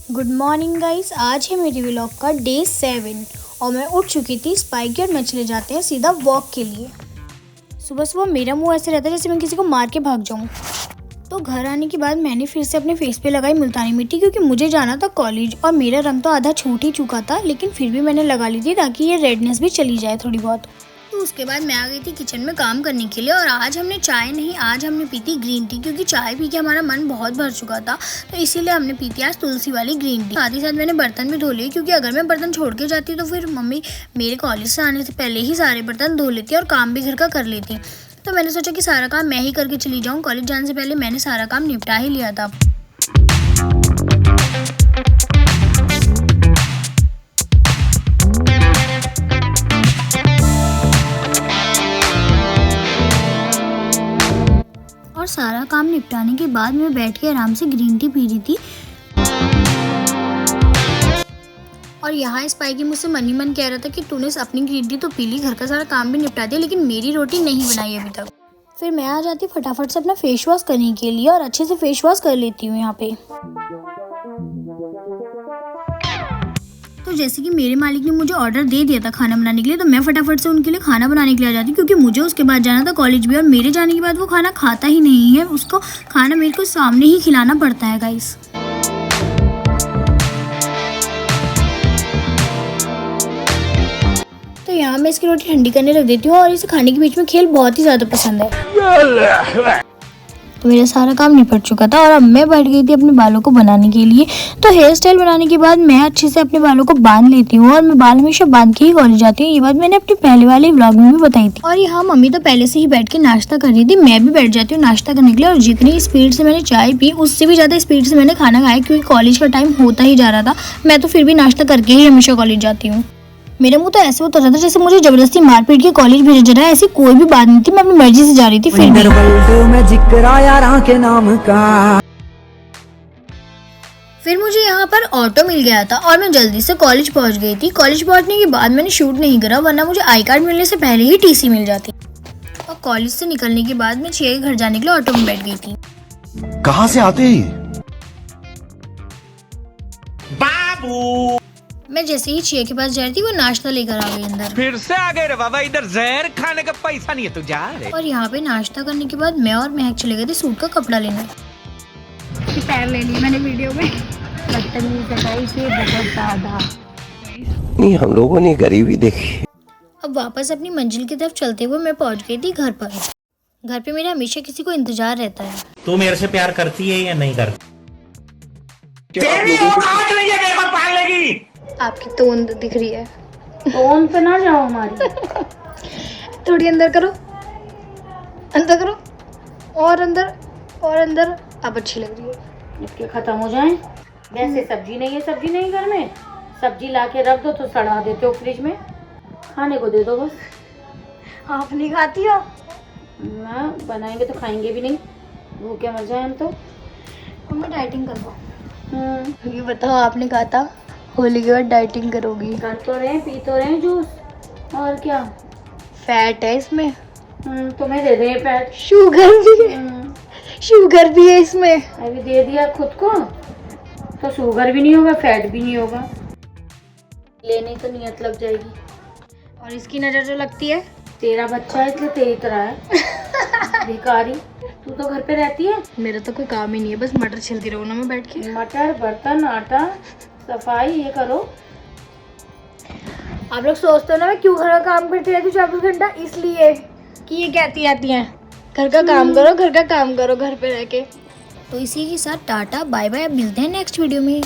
Good morning guys, आज है मेरी व्लॉग का डे 7 और मैं उठ चुकी थी स्पाइक और मैं चले जाते हैं सीधा वॉक के लिए। सुबह सुबह मेरा मुंह ऐसे रहता है जैसे मैं किसी को मार के भाग जाऊं। तो घर आने के बाद मैंने फिर से अपने फेस पे लगाई मुल्तानी मिट्टी, क्योंकि मुझे जाना था कॉलेज और मेरा रंग तो आधा छूट ही चुका था, लेकिन फिर भी मैंने लगा ली थी ताकि ये रेडनेस भी चली जाए थोड़ी बहुत। तो उसके बाद मैं आ गई थी किचन में काम करने के लिए और आज हमने चाय नहीं, आज हमने पी थी ग्रीन टी, क्योंकि चाय पी के हमारा मन बहुत भर चुका था। तो इसीलिए हमने पी थी आज तुलसी वाली ग्रीन टी। साथ ही साथ मैंने बर्तन भी धो लिए, क्योंकि अगर मैं बर्तन छोड़ के जाती तो फिर मम्मी मेरे कॉलेज से आने से पहले ही सारे बर्तन धो लेती और काम भी घर का कर लेती। तो मैंने सोचा कि सारा काम मैं ही करके चली जाऊँ, कॉलेज जाने से पहले मैंने सारा काम निपटा ही लिया था। और सारा काम निपटाने के बाद मैं बैठ के आराम से ग्रीन टी पी रही थी। और यहाँ स्पाइकी मुझसे मन ही मन कह रहा था कि तूने अपनी ग्रीन टी तो पी ली, घर का सारा काम भी निपटा दिया, लेकिन मेरी रोटी नहीं बनाई अभी तक। फिर मैं आ जाती फटाफट से अपना फेस वॉश करने के लिए और अच्छे से फेस वॉश कर लेती हूँ यहाँ पे। तो जैसे कि मेरे मालिक ने मुझे ऑर्डर दे दिया था खाना बनाने के लिए, तो मैं फटाफट से उनके लिए खाना बनाने के लिए आ जाती, क्योंकि मुझे उसके बाद जाना था कॉलेज भी और मेरे जाने के बाद वो खाना खाता ही नहीं है, उसको खाना मेरे को सामने ही खिलाना पड़ता है गाइस। तो यहाँ मैं इसकी रोटी ठंडी करने रख देती हूँ और इसे खाने के बीच में खेल बहुत ही ज़्यादा पसंद है। तो मेरा सारा काम निपट चुका था और अब मैं बैठ गई थी अपने बालों को बनाने के लिए। तो हेयर स्टाइल बनाने के बाद मैं अच्छे से अपने बालों को बांध लेती हूँ और मैं बाल हमेशा बांध के ही कॉलेज जाती हूँ। ये बात मैंने अपने पहले वाले व्लॉग में भी बताई थी। और यहाँ मम्मी तो पहले से ही बैठ के नाश्ता कर रही थी, मैं भी बैठ जाती हूँ नाश्ता करने के लिए। और जितनी स्पीड से मैंने चाय पी उससे भी ज़्यादा स्पीड से मैंने खाना खाया, क्योंकि कॉलेज का टाइम होता ही जा रहा था। मैं तो फिर भी नाश्ता करके ही हमेशा कॉलेज जाती हूँ। मेरा मुंह तो ऐसे होता रहा था जैसे मुझे जबरदस्ती मारपीट के कॉलेज भेजा जा रहा है। ऐसी कोई भी बात नहीं थी, मैं अपनी मर्जी से जा रही थी। फिर मुझे यहाँ पर ऑटो मिल गया था और मैं जल्दी से कॉलेज पहुँच गई थी। कॉलेज पहुँचने के बाद मैंने शूट नहीं करा, वरना मुझे आई कार्ड मिलने से पहले ही टीसी मिल जाती। और कॉलेज से निकलने के बाद मैं चिया के घर जाने के लिए ऑटो में बैठ गई थी। कहाँ से आते हैं बाबू? मैं जैसे ही चिया के पास जा रही थी वो नाश्ता लेकर आ गई अंदर। फिर से आ गए रे बाबा, इधर जहर खाने का पैसा नहीं है, तू जा रे। और यहाँ पे नाश्ता करने के बाद मैं और महक चले गए थे सूट का कपड़ा लेने। पैर ले ली मैंने वीडियो में। बहुत ज्यादा नहीं, हम लोगों ने गरीबी देखी। अब वापस अपनी मंजिल की तरफ चलते हुए मैं पहुंच गई थी घर पर। घर पे मेरा हमेशा किसी को इंतजार रहता है। तू मेरे से प्यार करती है या नहीं करती? आपकी तोंद दिख रही है। फोन पे ना जाओ हमारी। थोड़ी अंदर करो, अंदर करो, और अंदर और अंदर। आप अच्छी लग रही है। इसके खत्म हो जाए। वैसे सब्जी नहीं है, सब्जी नहीं घर में, सब्जी ला के रख दो तो सड़ा देते हो फ्रिज में, खाने को दे दो बस। आप नहीं खाती हो? ना बनाएंगे तो खाएंगे भी नहीं, भूखे मर जाए हम तो। मैं डाइटिंग करवाऊँ? ये बताओ, आपने कहा था होली के बाद डाइटिंग करोगी। कर तो रहे, पी तो रहे जूस, और क्या। फैट है इसमें। तुम्हें दे दे पैट। शुगर भी है, शुगर भी है इसमें। अभी दे दिया खुद को तो शुगर भी नहीं होगा, फैट भी नहीं होगा। लेने तो नियत लग जाएगी। और इसकी नजर जो लगती है, तेरा बच्चा है इसलिए तेरी तरह है। भिखारी, तू तो घर पे रहती है। मेरा तो कोई काम ही नहीं है, बस मटर छिलती रहूँ ना मैं बैठ के। मटर, बर्तन, आटा, सफाई ये करो। आप लोग सोचते हो ना मैं क्यों घर का काम करती रहती हूँ 24 घंटा, इसलिए कि ये कहती रहती हैं घर का काम करो, घर का काम करो घर पे रह के। तो इसी के साथ टाटा बाय बाय, अब मिलते हैं नेक्स्ट वीडियो में।